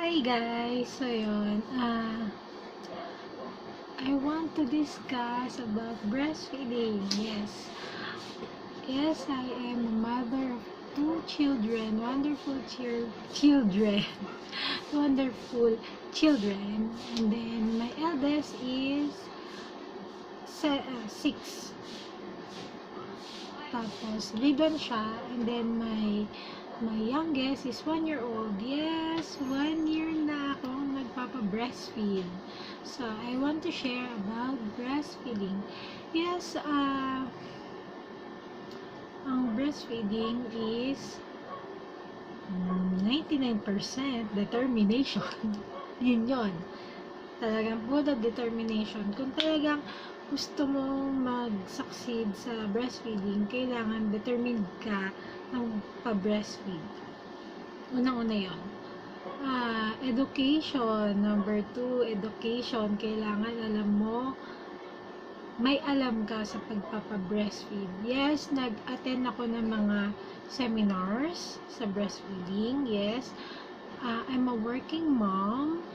Hi guys! So yun, I want to discuss about breastfeeding. Yes, I am a mother of two children, wonderful children, wonderful children. And then my eldest is 6. Tapos grade 1 siya, and then my youngest is 1 year old. Yes, 1 year na akong nagpapa-breastfeed. So, I want to share about breastfeeding. Yes, ang breastfeeding is 99% determination. Yun. Talagang full of determination. Kung talagang gusto mo mag-succeed sa breastfeeding, kailangan determined ka ng pa-breastfeed. Unang-una yun. Education. Number 2, education. Kailangan alam mo, may alam ka sa pagpapa-breastfeed. Yes, nag-attend ako ng mga seminars sa breastfeeding. Yes. I'm a working mom.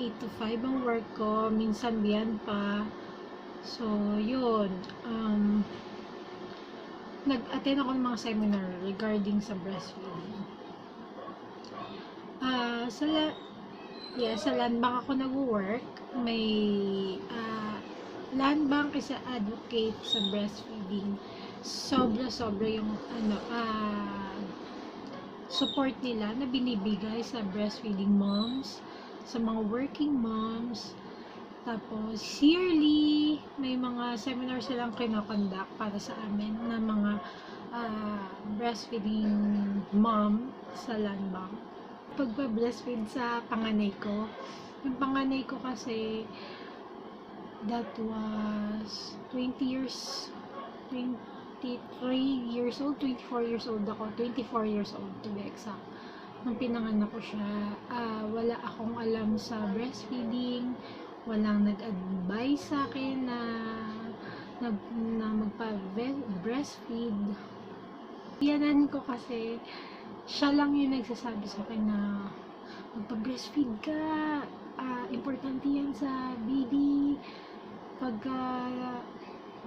8 to 5 ang work ko. Minsan beyond pa. So, yun. Nag-attend ako ng mga seminar regarding sa breastfeeding. Sa land bank ako nag-work. May land bank is a advocate sa breastfeeding. Sobra yung support nila na binibigay sa breastfeeding moms, sa mga working moms. Tapos, yearly, may mga seminar silang kinokonduct para sa amin na mga breastfeeding mom sa land bank. Pagpa-breastfeed sa panganay ko, yung panganay ko kasi, that was 23 years old, 24 years old ako, 24 years old to be exact. Nung pinanganak ko siya, wala akong alam sa breastfeeding, walang nag-advise sa akin na magpa-breastfeed. Yanan ko kasi, siya lang yung nagsasabi sa akin na magpa-breastfeed ka, importante yan sa baby. Pagka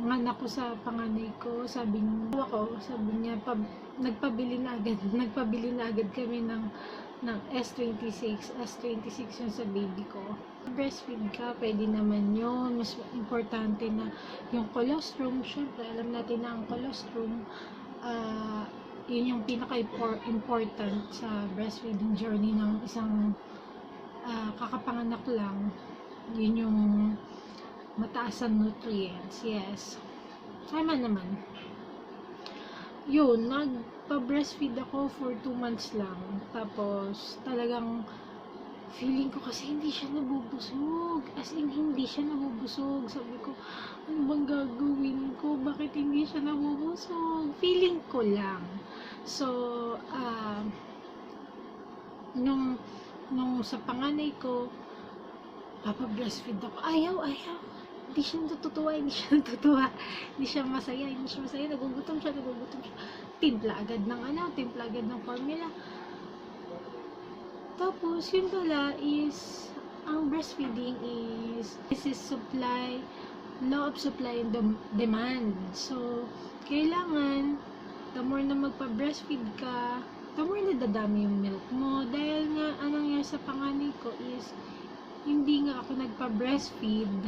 nganak ko sa panganay ko, sabi niya, nagpabili na agad kami ng S26 yun sa baby ko. Breastfeed ka, pwede naman yun. Mas importante na yung colostrum. Syempre, alam natin na ang colostrum, yun yung pinaka-important sa breastfeeding journey ng isang kakapanganak lang. Yun yung mataas ang nutrients. Yes. Tama naman. Yun, nagpa-breastfeed ako for 2 months lang. Tapos, talagang feeling ko kasi hindi siya nabubusog. As in, hindi siya nabubusog. Sabi ko, ano bang gagawin ko? Bakit hindi siya nabubusog? Feeling ko lang. So, nung sa panganay ko, papa-breastfeed ako. Ayaw. Hindi siya natutuwa. Hindi siya masaya. Nagugutom siya. Timpla agad ng formula. Tapos, yun pala is, ang breastfeeding is, this is law of supply and demand. So, kailangan, the more na magpa-breastfeed ka, the more na dadami yung milk mo. Dahil nga, anong nangyari sa panganay ko is, hindi nga ako nagpa-breastfeed.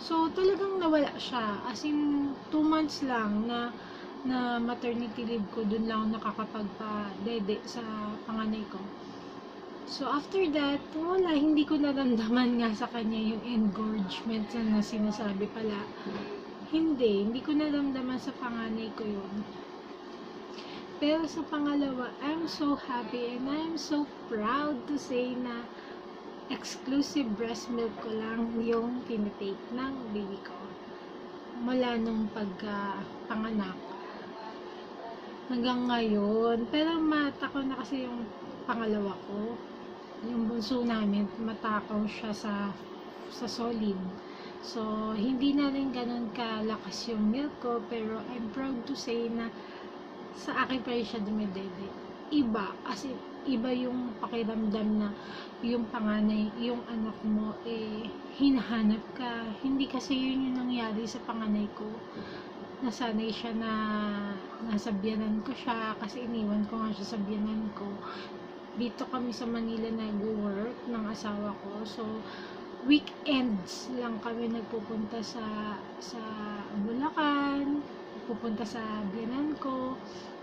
So, talagang nawala siya. As in, 2 months lang na maternity leave ko, dun lang ako nakakapagpa-dede sa panganay ko. So, after that, wala, hindi ko naramdaman nga sa kanya yung engorgement na sinasabi pala. Hindi ko naramdaman sa panganay ko yun. Pero sa pangalawa, I'm so happy and I'm so proud to say na exclusive breast milk ko lang yung tinitake ng baby ko. Mula nung pagpanganak hanggang ngayon. Pero matakaw na kasi yung pangalawa ko. Yung bunso namin, matakaw siya sa solid. So, hindi na rin ganun kalakas yung milk ko, pero I'm proud to say na sa akin pa rin siya dumidede. Iba, as in, iba yung pakiramdam na yung panganay, yung anak mo, hinahanap ka. Hindi kasi yun yung nangyari sa panganay ko. Nasanay siya na nasa biyanan ko siya kasi iniwan ko nga siya sa biyanan ko. Dito kami sa Manila nag-work ng asawa ko. So, weekends lang kami nagpupunta sa Bulacan, pupunta sa biyanan ko.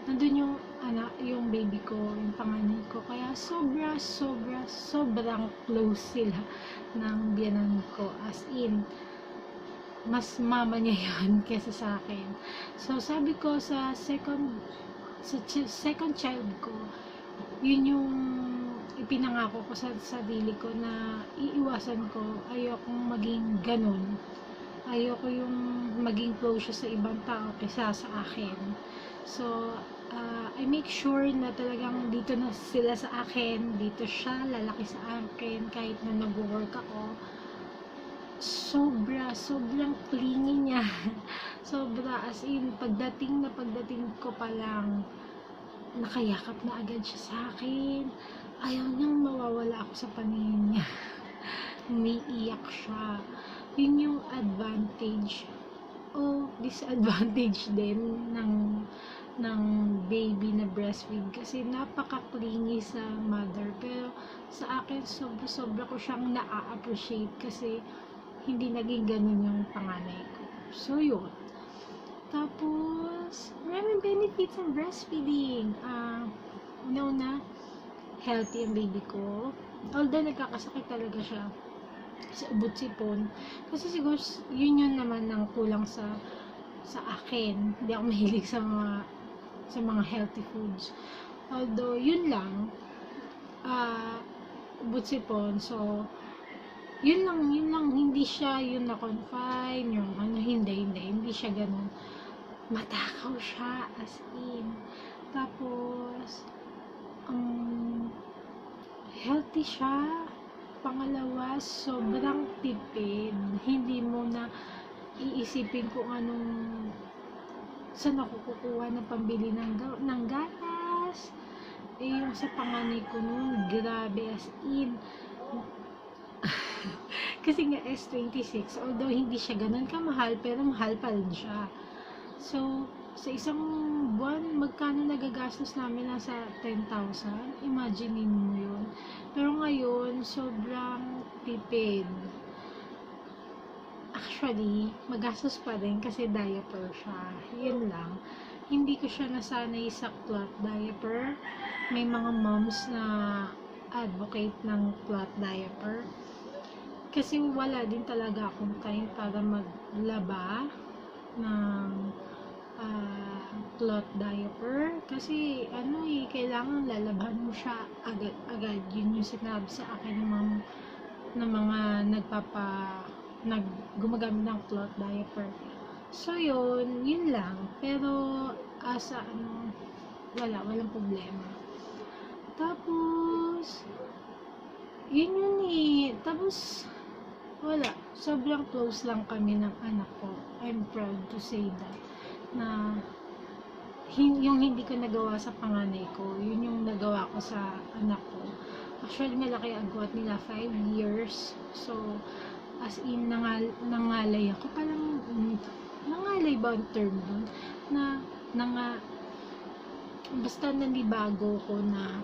Nandun yung anak, yung baby ko, yung panganay ko. Kaya sobrang close sila ng biyanan ko. As in, mas mama niya yun kesa sa akin. So, sabi ko sa second child ko, yun yung ipinangako ko sa sarili ko na iiwasan ko. Ayokong maging ganun. Ayoko yung maging close siya sa ibang tao kaysa sa akin. So, I make sure na talagang dito na sila sa akin, dito siya, lalaki sa akin, kahit na nag-work ako. Sobrang clingy niya. Sobra, as in, pagdating ko pa lang, nakayakap na agad siya sa akin. Ayaw niyang mawawala ako sa paningin niya. Umiiyak siya. Yun yung advantage o disadvantage din ng baby na breastfeed kasi napaka-clingy sa mother. Pero sa akin, sobra ko siyang na-appreciate kasi hindi naging ganun yung panganay ko. So, yun. Tapos, maraming benefits ng breastfeeding. Una-una, healthy ang baby ko. Although, nagkakasakit talaga siya sa ubot sipon. Kasi siguro, yun naman ang kulang sa akin. Hindi ako mahilig sa mga healthy foods. Although, yun lang, ubot sipon. So, yun lang, hindi siya yun na-confine, yung hindi siya ganun. Matakaw siya, as in. Tapos, healthy siya. Pangalawa, sobrang tipid. Hindi mo na iisipin kung saan ako kukuha ng pambili ng gatas. Yung sa panganay ko nun, grabe, as in. Kasi nga S26, although hindi siya ganun kamahal, pero mahal pa rin siya. So, sa isang buwan, magkano nagagastos namin? Nasa 10,000. Imaginein mo yun. Pero ngayon, sobrang tipid. Actually, magastos pa rin kasi diaper siya. Yun lang. Hindi ko siya nasanay sa cloth diaper. May mga moms na advocate ng cloth diaper. Kasi wala din talaga akong time para maglaba ng cloth diaper. Kasi kailangan lalaban mo siya agad. Yun yung sinabi sa akin ng mga gumagamit ng cloth diaper. So yun lang. Pero walang problema. Tapos yun tapos wala, sobrang close lang kami ng anak ko. I'm proud to say that na yung hindi ko nagawa sa panganay ko, yun yung nagawa ko sa anak ko. Actually, malaki agwat nila, 5 years. So, as in, nangalay ako. Parang, nangalay ba ang term dun? Basta nandibago ko na,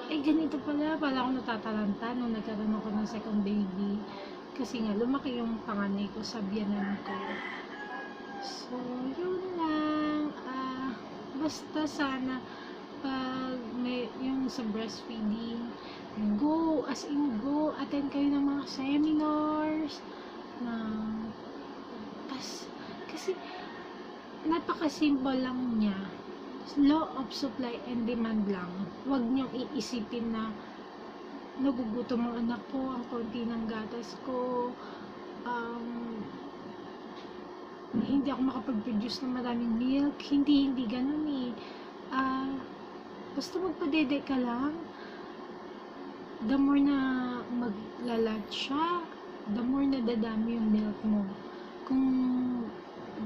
ganito pala ako natatalanta nung nagkaroon ako ng second baby. Kasi nga, lumaki yung panganay ko sa biyanan ko. So, yun lang. Basta sana, pag yung sa breastfeeding, go, attend kayo ng mga seminars, kasi, napaka-simple lang niya. Law of supply and demand lang. Huwag niyong iisipin na nagugutom ang anak ko, ang konti ng gatas ko, hindi ako makapag-produce ng maraming milk. Hindi ganun basta magpadede ka lang. The more na maglalat siya, the more na dadami yung milk mo. Kung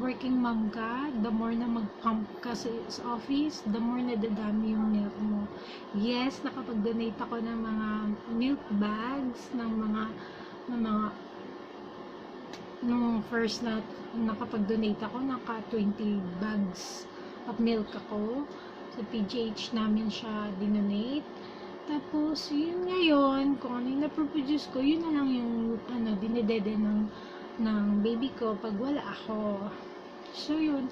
working mom ka, the more na mag-pump ka sa office, the more na dadami yung milk mo. Yes, nakapag-donate ako ng mga milk bags, nung first na nakapag-donate ako, naka 20 bags of milk ako. Sa PGH namin siya dinonate. Tapos, yun ngayon, kung ano yung na-produce ko, yun na lang yung dinedede ng baby ko pag wala ako. So, yun,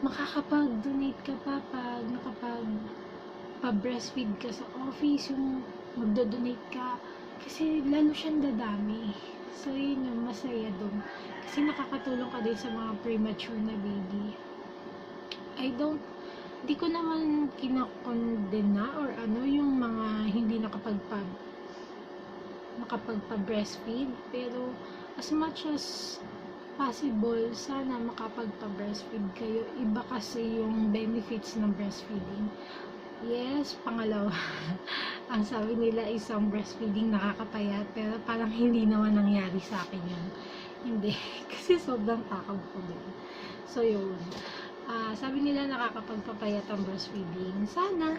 makakapag-donate ka pa pag nakapag-breastfeed ka sa office, yung magdo-donate ka, kasi lalo siyang dadami. So, yun yung masaya dun. Kasi nakakatulong ka din sa mga premature na baby. Di ko naman kinakondena or yung mga hindi nakapagpa-breastfeed, pero as much as possible, sana makapagpa-breastfeed kayo. Iba kasi yung benefits ng breastfeeding. Yes, pangalawa. Ang sabi nila isang breastfeeding nakakapayat, pero parang hindi naman nangyari sa akin yun. Hindi. Kasi sobrang takot ko din. So, yun. Sabi nila nakakapagpapayat ang breastfeeding. Sana,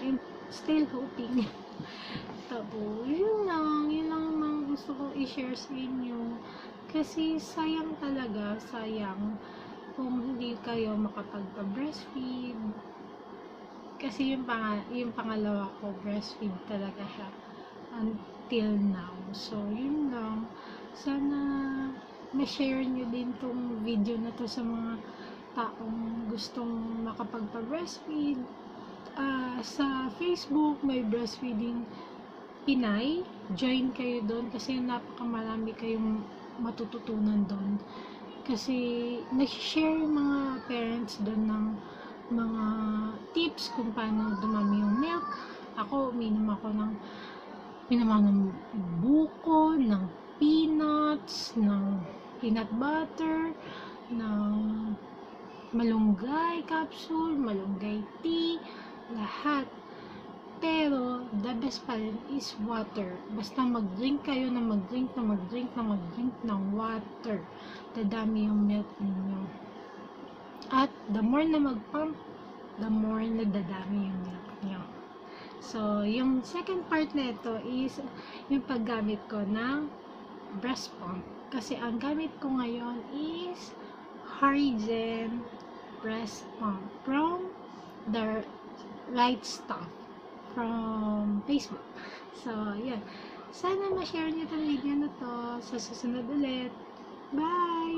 I'm still hoping. Tapos, yun lang mga gusto kong i-share sa inyo. Kasi sayang talaga, kung hindi kayo makapagpa-breastfeed. Kasi yung pangalawa ko, breastfeed talaga siya until now. So, yun lang. Sana ma-share nyo din tong video na to sa mga taong gustong makapagpa-breastfeed. Sa Facebook, may breastfeeding Pinay. Join kayo doon kasi napakamarami kayong matututunan doon. Kasi nag-share yung mga parents doon ng mga tips kung paano dumami yung milk. Ako, uminom ako ng buko, ng peanuts, ng peanut butter, ng malunggay capsule, malunggay tea, lahat. Pero, the best pa rin is water. Basta mag-drink kayo ng water. Dadami yung milk ninyo. At, the more na mag-pump, the more na dadami yung milk nyo. So, yung second part na ito is yung paggamit ko ng breast pump. Kasi, ang gamit ko ngayon is Harizen breast pump from the right stuff from Facebook. So, yun. Sana ma-share niyo itong video na to sa susunod ulit. Bye!